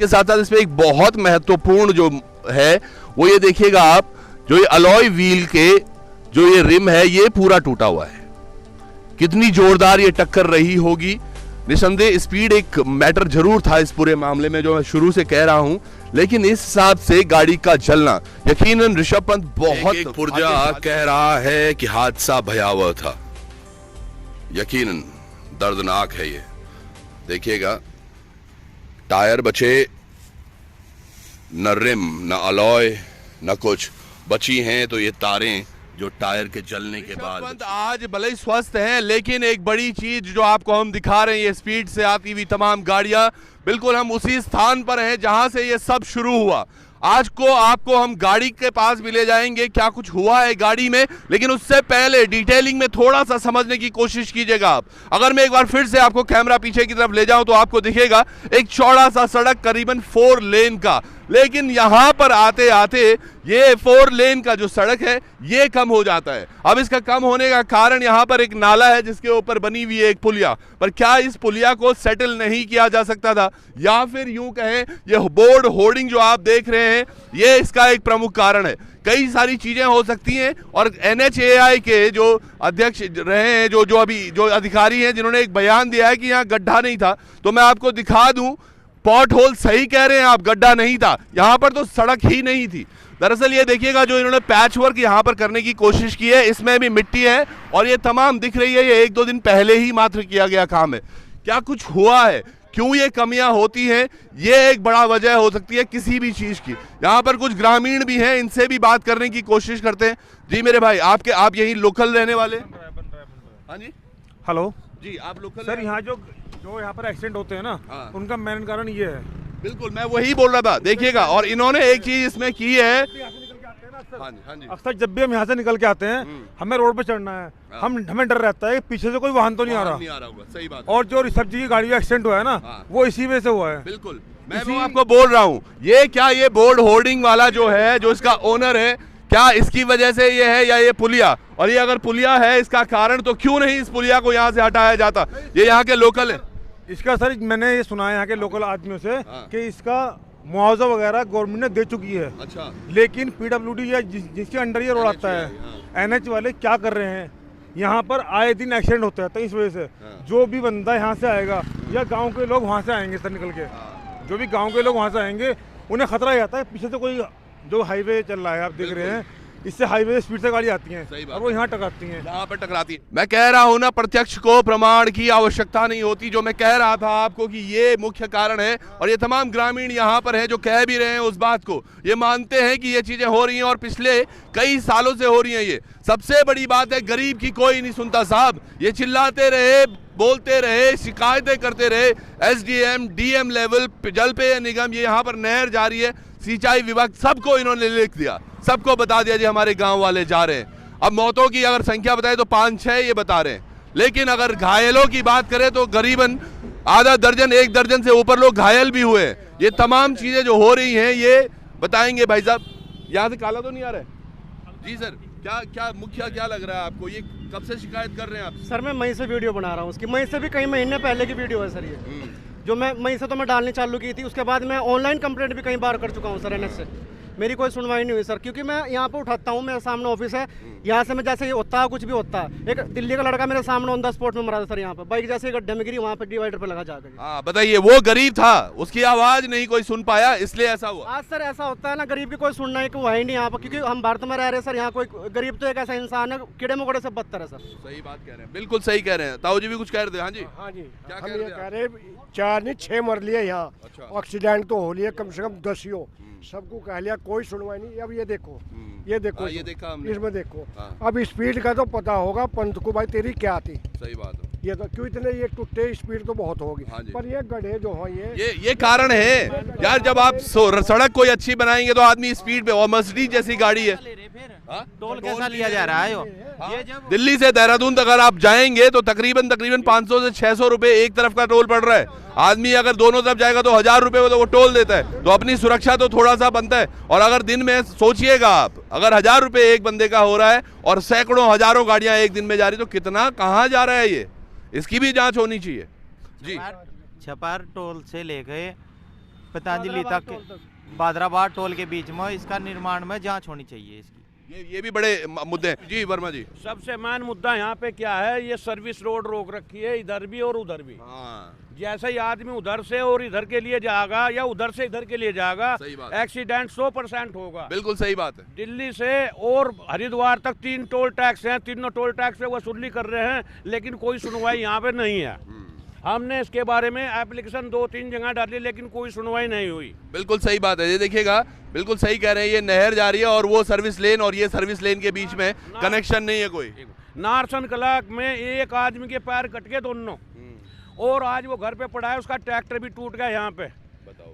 के साथ साथ इसमें एक बहुत महत्वपूर्ण जो है वो ये देखिएगा आप, जो ये अलॉय व्हील के जो ये रिम है ये पूरा टूटा हुआ है। कितनी जोरदार ये टक्कर रही होगी। निसंदेह स्पीड एक मैटर जरूर था इस पूरे मामले में, जो मैं शुरू से कह रहा हूं, लेकिन इस हिसाब से गाड़ी का चलना यकीनन ऋषभ पंत बहुत एक पुर्जा कह रहा है कि हादसा भयावह था। यकीनन दर्दनाक है ये। देखिएगा टायर बचे, न रिम न अलॉय न कुछ बची हैं, तो ये तारें जो टायर के जलने के बाद। पंत आज भले ही स्वस्थ हैं, लेकिन एक बड़ी चीज जो आपको हम दिखा रहे हैं, ये स्पीड से आती हुई तमाम गाड़ियां, बिल्कुल हम उसी स्थान पर हैं जहां से ये सब शुरू हुआ। आज को आपको हम गाड़ी के पास भी ले जाएंगे, क्या कुछ हुआ है गाड़ी में, लेकिन उससे पहले डिटेलिंग में थोड़ा सा समझने की कोशिश कीजिएगा आप। अगर मैं एक बार फिर से आपको कैमरा पीछे की तरफ ले जाऊं तो आपको दिखेगा एक चौड़ा सा सड़क करीबन 4 लेन का, लेकिन यहां पर आते आते ये 4 लेन का जो सड़क है ये कम हो जाता है। अब इसका कम होने का कारण यहां पर एक नाला है जिसके ऊपर बनी हुई है एक पुलिया, पर क्या इस पुलिया को सेटल नहीं किया जा सकता था, या फिर यूं कहें ये बोर्ड होर्डिंग जो आप देख रहे हैं ये इसका एक प्रमुख कारण है। कई सारी चीजें हो सकती हैं, और NHAI के जो अध्यक्ष रहे हैं, जो अभी जो अधिकारी हैं, जिन्होंने एक बयान दिया है कि यहाँ गड्ढा नहीं था, तो मैं आपको दिखा दूं, पॉट होल सही कह रहे हैं आप, गड्ढा नहीं था, यहां पर तो सड़क ही नहीं थी। दरअसल ये देखिएगा जो इन्होंने पैच वर्क यहां पर करने की कोशिश की है, इसमें भी मिट्टी है और ये तमाम दिख रही है, ये 1-2 दिन पहले ही मात्र किया गया काम है। क्या कुछ हुआ है, क्यों ये कमियां होती हैं, ये एक बड़ा वजह हो सकती है किसी भी चीज की। यहाँ पर कुछ ग्रामीण भी हैं, इनसे भी बात करने की कोशिश करते हैं। जी मेरे भाई, आप यही लोकल रहने वाले? हाँ जी, हेलो जी आप लोकल? सर, यहाँ जो यहाँ पर एक्सीडेंट होते हैं ना, उनका मेन कारण ये है। बिल्कुल, मैं वही बोल रहा था। देखिएगा, और इन्होंने एक चीज इसमें की है, अक्सर जब भी हम यहाँ से निकल के आते हैं, हमें रोड पे चढ़ना है, हमें डर रहता है पीछे से कोई वाहन तो नहीं आ रहा होगा। सही बात। और जो ऋषभ जी की गाड़ी का एक्सीडेंट हुआ है ना, वो इसी वजह से हुआ है। बिल्कुल, मैं आपको बोल रहा हूँ, ये क्या ये बोर्ड होर्डिंग वाला जो है, जो इसका ओनर है, क्या इसकी वजह से ये है, या ये पुलिया? और ये अगर पुलिया है इसका कारण, तो क्यों नहीं इस पुलिया को यहाँ से हटाया जाता? ये यहाँ के लोकल है। इसका सर मैंने ये सुना है यहाँ के लोकल आदमियों से कि इसका मुआवजा वगैरह गवर्नमेंट ने दे चुकी है। अच्छा। लेकिन PWD या जिसके अंडर ये रोड आता है, NH वाले क्या कर रहे हैं, यहाँ पर आए दिन एक्सीडेंट होता है। तो इस वजह से जो भी बंदा यहाँ से आएगा, या गांव के लोग वहाँ से आएंगे सर निकल के, जो भी गांव के लोग वहाँ से आएंगे, उन्हें खतरा ही आता है। पीछे से कोई जो हाईवे चल रहा है, आप देख रहे हैं, इससे हाईवे स्पीड से गाड़ी आती हैं और वो यहाँ टकराती हैं, यहाँ पर टकराती है। मैं कह रहा हूँ ना, प्रत्यक्ष को प्रमाण की आवश्यकता नहीं होती। जो मैं कह रहा था आपको कि ये मुख्य कारण है, और ये तमाम ग्रामीण यहाँ पर हैं जो कह भी रहे हैं उस बात को, ये मानते हैं कि ये चीजें हो रही हैं और पिछले कई सालों से हो रही हैं। ये सबसे बड़ी बात है, गरीब की कोई नहीं सुनता साहब। ये चिल्लाते रहे, बोलते रहे, शिकायतें करते रहे, SDM DM लेवल, जल पेय निगम, ये यहाँ पर नहर जा रही है, सिंचाई विभाग, सबको इन्होंने लिख दिया, सबको बता दिया जी हमारे गांव वाले जा रहे हैं। अब मौतों की अगर संख्या बताए तो 5-6 ये बता रहे हैं, लेकिन अगर घायलों की बात करें तो करीबन आधा दर्जन 1 दर्जन से ऊपर लोग घायल भी हुए। ये तमाम चीजें जो हो रही हैं ये बताएंगे भाई साहब। यहाँ से काला तो नहीं आ रहा है? जी सर, क्या मुख्य क्या लग रहा है आपको? ये कब से शिकायत कर रहे हैं आप? सर मैं मई से वीडियो बना रहा हूँ उसकी, मई से भी कई महीने पहले की वीडियो है सर ये, जो मैं मई से तो मैं डालनी चालू की थी। उसके बाद मैं ऑनलाइन कंप्लेंट भी कई बार कर चुका हूँ सर NH से, मेरी कोई सुनवाई नहीं हुई सर, क्योंकि मैं यहाँ पे उठाता हूँ, मेरे सामने ऑफिस है, यहाँ से मैं जैसे ये होता है कुछ भी होता है। एक दिल्ली का लड़का मेरे सामने ऑन द स्पॉट में मरा था सर, यहाँ पे बाइक जैसे गड्ढे में गिरी, वहाँ पे डिवाइडर पे लगा जाकर। हाँ बताइए, वो गरीब था, उसकी आवाज नहीं कोई सुन पाया, इसलिए ऐसा हुआ। आज सर ऐसा होता है ना, गरीब की कोई सुनना है हुआ ही नहीं यहाँ पर, क्योंकि हम भारत में रह रहे हैं सर। यहाँ कोई गरीब तो एक ऐसा इंसान है, कीड़े मकोड़े से बदतर है सर। सही बात कह रहे हैं, बिल्कुल सही कह रहे हैं। ताऊ जी भी कुछ कह रहे थे? हाँ जी, हाँ जी, क्या हम कह ये रहे कह रहे 4 नहीं 6 मर लिए यहाँ। अच्छा। एक्सीडेंट तो हो लिया कम से कम 10 ही हो, सबको कह लिया, कोई सुनवाई नहीं। अब ये देखो, ये देखो, ये देखा हमने। इसमें देखो, अब स्पीड का तो पता होगा पंत को, भाई तेरी क्या थी। सही बात है। ये तो क्यों इतने ये टूटे, स्पीड तो बहुत होगी। हाँ जी। पर ये गड्ढे जो हैं ये कारण है यार। जब आप सड़क कोई अच्छी बनाएंगे तो आदमी स्पीड पे, और मर्सिडीज जैसी गाड़ी है, टोल कैसा लिया जा रहा है? ये जब दिल्ली से देहरादून तक अगर आप जाएंगे तो तकरीबन 500 से 600 रुपए एक तरफ का टोल पड़ रहा है। आदमी अगर दोनों तरफ जाएगा तो 1000 रुपए तो वो टोल देता है। तो अपनी सुरक्षा तो थोड़ा सा बनता है। और अगर दिन में सोचिएगा आप, अगर 1000 रुपए एक बंदे का हो रहा है और सैकड़ों हजारों गाड़ियां एक दिन में जा रही, तो कितना कहाँ जा रहा है ये, इसकी भी जांच होनी चाहिए। जी, छपार टोल से लेके पतंजलि तक, बादराबाद टोल के बीच में इसका निर्माण में जांच होनी चाहिए इसकी। ये भी बड़े मुद्दे हैं जी। वर्मा जी, सबसे मेन मुद्दा यहाँ पे क्या है, ये सर्विस रोड रोक रखी है इधर भी और उधर भी। जैसे ही आदमी उधर से और इधर के लिए जाएगा या उधर से इधर के लिए जाएगा, एक्सीडेंट 100% होगा। बिल्कुल सही बात है। दिल्ली से और हरिद्वार तक 3 टोल टैक्स हैं, तीनों टोल टैक्स से वसूली कर रहे हैं, लेकिन कोई सुनवाई यहाँ पे नहीं है। हमने इसके बारे में एप्लीकेशन 2-3 जगह डाली, लेकिन कोई सुनवाई नहीं हुई। बिल्कुल सही बात है। ये देखिएगा, बिल्कुल सही कह रहे हैं, ये नहर जा रही है और वो सर्विस लेन और ये सर्विस लेन के बीच में कनेक्शन नहीं है कोई। नारसन कलाक में एक आदमी के पैर कट गए दोनों, और आज वो घर पे पड़ा है, उसका ट्रैक्टर भी टूट गया यहाँ पे।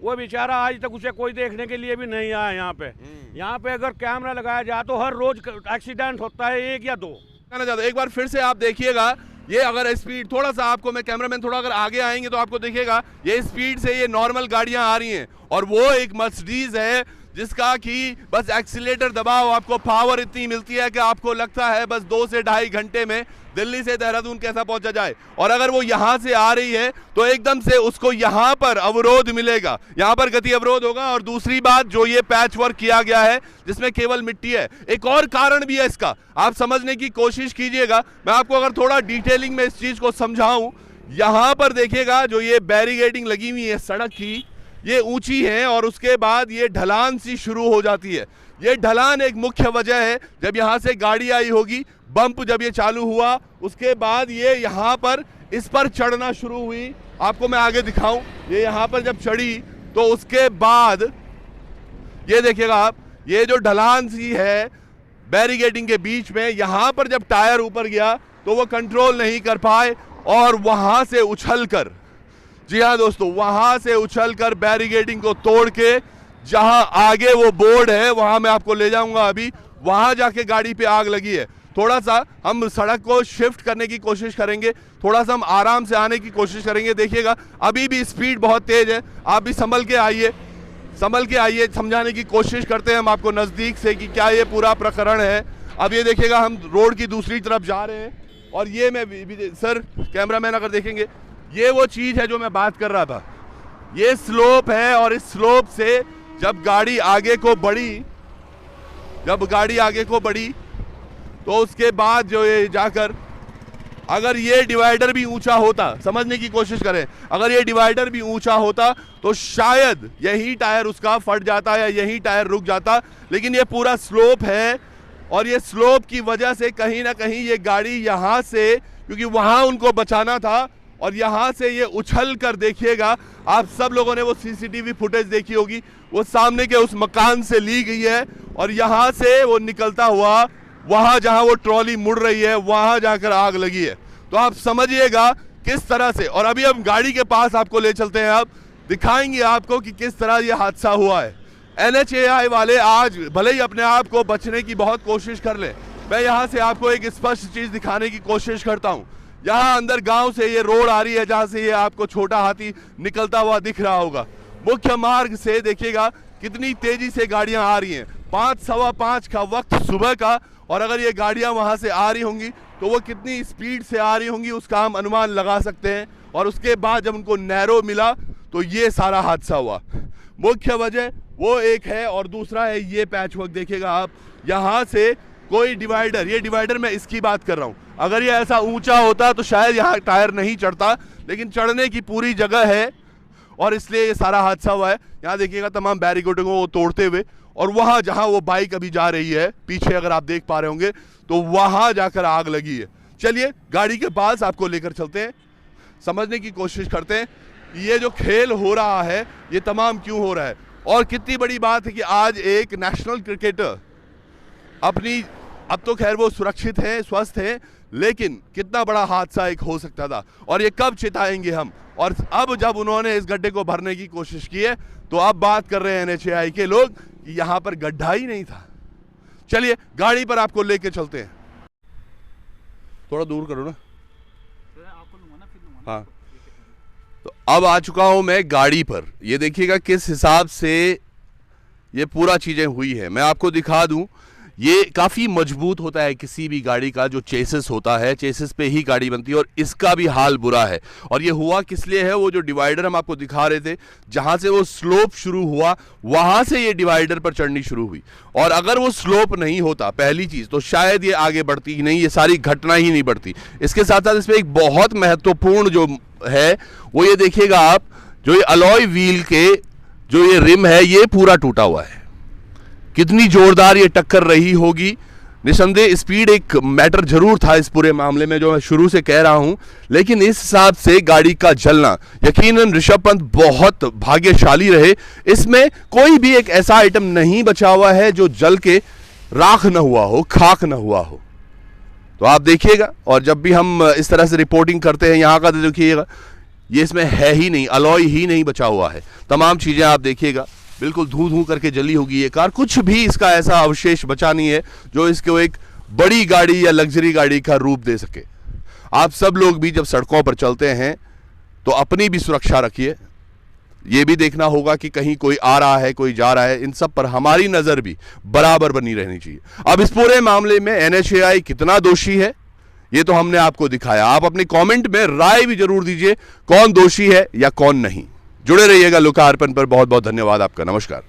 वो बेचारा आज तक उसे कोई देखने के लिए भी नहीं आया यहाँ पे। यहाँ पे अगर कैमरा लगाया जाए तो हर रोज एक्सीडेंट होता है, 1 या 2। कहना चाहता हूं, एक बार फिर से आप देखिएगा, ये अगर स्पीड थोड़ा सा आपको, मैं कैमरामैन थोड़ा अगर आगे आएंगे तो आपको देखिएगा ये स्पीड से ये नॉर्मल गाड़ियां आ रही हैं, और वो एक मर्सिडीज है जिसका कि बस एक्सीलेटर दबाओ, आपको पावर इतनी मिलती है कि आपको लगता है बस 2 से ढाई घंटे में दिल्ली से देहरादून कैसा पहुंचा जाए। और अगर वो यहां से आ रही है तो एकदम से उसको यहां पर अवरोध मिलेगा, यहां पर गति अवरोध होगा। और दूसरी बात, जो ये पैच वर्क किया गया है जिसमें केवल मिट्टी है, एक और कारण भी है इसका, आप समझने की कोशिश कीजिएगा। मैं आपको अगर थोड़ा डिटेलिंग में इस चीज को समझाऊं, यहां पर देखिएगा जो ये बैरिकेडिंग लगी हुई है सड़क की, ये ऊंची है और उसके बाद ये ढलान सी शुरू हो जाती है। ये ढलान एक मुख्य वजह है, जब यहां से गाड़ी आई होगी, बम्प जब ये चालू हुआ, उसके बाद ये यहां पर इस पर चढ़ना शुरू हुई। आपको मैं आगे दिखाऊं, ये यहां पर जब चढ़ी तो उसके बाद ये देखिएगा आप, ये जो ढलान सी है बैरिकेडिंग के बीच में, यहां पर जब टायर ऊपर गया तो वो कंट्रोल नहीं कर पाए और वहां से उछलकर, जी हाँ दोस्तों, वहां से उछलकर बैरिकेडिंग को तोड़ के, जहां आगे वो बोर्ड है वहां मैं आपको ले जाऊंगा अभी, वहां जाके गाड़ी पे आग लगी है। थोड़ा सा हम सड़क को शिफ्ट करने की कोशिश करेंगे, थोड़ा सा हम आराम से आने की कोशिश करेंगे। देखिएगा अभी भी स्पीड बहुत तेज है, आप भी संभल के आइए, समझाने की कोशिश करते हैं हम आपको नजदीक से कि क्या ये पूरा प्रकरण है। अब ये देखिएगा हम रोड की दूसरी तरफ जा रहे हैं, और ये मैं सर कैमरामैन अगर देखेंगे, ये वो चीज है जो मैं बात कर रहा था, ये स्लोप है, और इस स्लोप से जब गाड़ी आगे को बढ़ी तो उसके बाद जो ये जाकर, अगर ये डिवाइडर भी ऊंचा होता, समझने की कोशिश करें, अगर ये डिवाइडर भी ऊंचा होता तो शायद यही टायर उसका फट जाता या यही टायर रुक जाता। लेकिन ये पूरा स्लोप है, और ये स्लोप की वजह से कहीं ना कहीं ये गाड़ी यहां से, क्योंकि वहां उनको बचाना था, और यहां से ये उछल कर, देखिएगा आप सब लोगों ने वो सीसीटीवी फुटेज देखी होगी, वो सामने के उस मकान से ली गई है, और यहां से वो निकलता हुआ वहां जहां वो ट्रॉली मुड़ रही है वहां जाकर आग लगी है। तो आप समझिएगा किस तरह से, और अभी हम गाड़ी के पास आपको ले चलते हैं, अब दिखाएंगे आपको कि किस तरह ये हादसा हुआ है। NHAI वाले आज भले ही अपने आप को बचने की बहुत कोशिश कर ले, मैं यहां से आपको एक स्पष्ट चीज दिखाने की कोशिश करता हूं। यहाँ अंदर गांव से ये रोड आ रही है जहां से ये आपको छोटा हाथी निकलता हुआ दिख रहा होगा। मुख्य मार्ग से देखिएगा कितनी तेजी से गाड़ियां आ रही हैं, 5, 5:15 का वक्त सुबह का, और अगर ये गाड़ियां वहां से आ रही होंगी तो वो कितनी स्पीड से आ रही होंगी उसका हम अनुमान लगा सकते हैं। और उसके बाद जब उनको नैरो मिला तो ये सारा हादसा हुआ। मुख्य वजह वो एक है, और दूसरा है ये पैच वर्क। देखिएगा आप, यहाँ से कोई डिवाइडर, ये डिवाइडर मैं इसकी बात कर रहा हूँ, अगर ये ऐसा ऊंचा होता तो शायद यहाँ टायर नहीं चढ़ता, लेकिन चढ़ने की पूरी जगह है, और इसलिए ये सारा हादसा हुआ है। यहाँ देखिएगा तमाम बैरिकेडिंगों को तोड़ते हुए, और वहाँ जहाँ वो बाइक अभी जा रही है पीछे, अगर आप देख पा रहे होंगे, तो वहाँ जाकर आग लगी है। चलिए गाड़ी के पास आपको लेकर चलते हैं, समझने की कोशिश करते हैं ये जो खेल हो रहा है ये तमाम क्यों हो रहा है। और कितनी बड़ी बात है कि आज एक नेशनल क्रिकेटर अपनी, अब तो खैर वो सुरक्षित हैं, स्वस्थ हैं, लेकिन कितना बड़ा हादसा एक हो सकता था, और ये कब चिताएंगे हम। और अब जब उन्होंने इस गड्ढे को भरने की कोशिश की है तो अब बात कर रहे हैं NHAI के लोग कि यहाँ पर गड्ढा ही नहीं था। चलिए गाड़ी पर आपको लेके चलते हैं, थोड़ा दूर करो ना। हाँ, तो अब आ चुका हूं मैं गाड़ी पर। ये देखिएगा किस हिसाब से ये पूरा चीजें हुई है। मैं आपको दिखा दूं, ये काफ़ी मजबूत होता है किसी भी गाड़ी का जो चेसिस होता है, चेसिस पे ही गाड़ी बनती है और इसका भी हाल बुरा है। और ये हुआ किस लिए है, वो जो डिवाइडर हम आपको दिखा रहे थे, जहां से वो स्लोप शुरू हुआ वहां से ये डिवाइडर पर चढ़नी शुरू हुई। और अगर वो स्लोप नहीं होता पहली चीज, तो शायद ये आगे बढ़ती ही नहीं, ये सारी घटना ही नहीं बढ़ती। इसके साथ साथ इसमें एक बहुत महत्वपूर्ण जो है वो ये देखिएगा आप, जो ये अलॉय व्हील के जो ये रिम है ये पूरा टूटा हुआ है। कितनी जोरदार ये टक्कर रही होगी। निसंदेह स्पीड एक मैटर जरूर था इस पूरे मामले में, जो मैं शुरू से कह रहा हूं, लेकिन इस हिसाब से गाड़ी का जलना, यकीनन ऋषभ पंत बहुत भाग्यशाली रहे। इसमें कोई भी एक ऐसा आइटम नहीं बचा हुआ है जो जल के राख न हुआ हो, खाक न हुआ हो। तो आप देखिएगा, और जब भी हम इस तरह से रिपोर्टिंग करते हैं यहां का, देखिएगा ये इसमें है ही नहीं, अलॉय ही नहीं बचा हुआ है। तमाम चीजें आप देखिएगा बिल्कुल धू धू करके जली होगी ये कार। कुछ भी इसका ऐसा अवशेष बचा नहीं है जो इसको एक बड़ी गाड़ी या लग्जरी गाड़ी का रूप दे सके। आप सब लोग भी जब सड़कों पर चलते हैं तो अपनी भी सुरक्षा रखिए। ये भी देखना होगा कि कहीं कोई आ रहा है, कोई जा रहा है, इन सब पर हमारी नजर भी बराबर बनी रहनी चाहिए। अब इस पूरे मामले में NHAI कितना दोषी है ये तो हमने आपको दिखाया। आप अपने कमेंट में राय भी जरूर दीजिए, कौन दोषी है या कौन नहीं। जुड़े रहिएगा लोकार्पण पर। बहुत बहुत धन्यवाद आपका। नमस्कार।